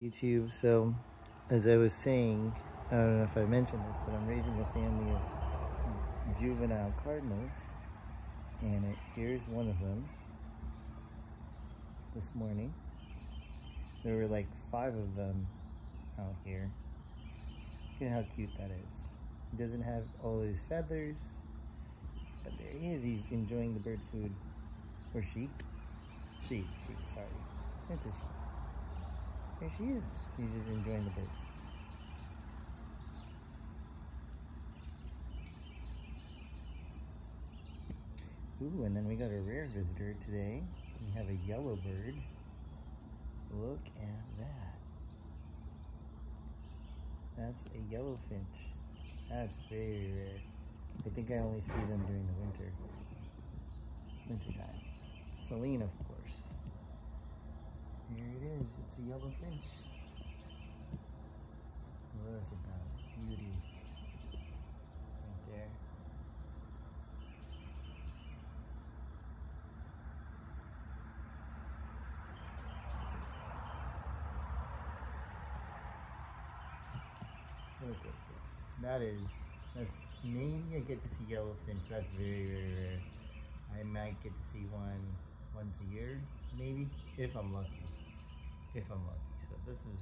YouTube. So as I was saying, I don't know if I mentioned this, but I'm raising a family of juvenile cardinals, and here's one of them this morning. There were like 5 of them out here. Look at how cute that is. He doesn't have all his feathers, but there he is. He's enjoying the bird food. Or she, sorry. It's a she. There she is. She's just enjoying the bird. Ooh, and then we got a rare visitor today. We have a yellow bird. Look at that. That's a yellow finch. That's very rare. I think I only see them during the winter time. Celine, of course. Here it is. It's a yellow finch. Look at that beauty right there. Look at that. That's maybe I get to see yellow finch. That's very, very rare. I might get to see one once a year, maybe, if I'm lucky. So this is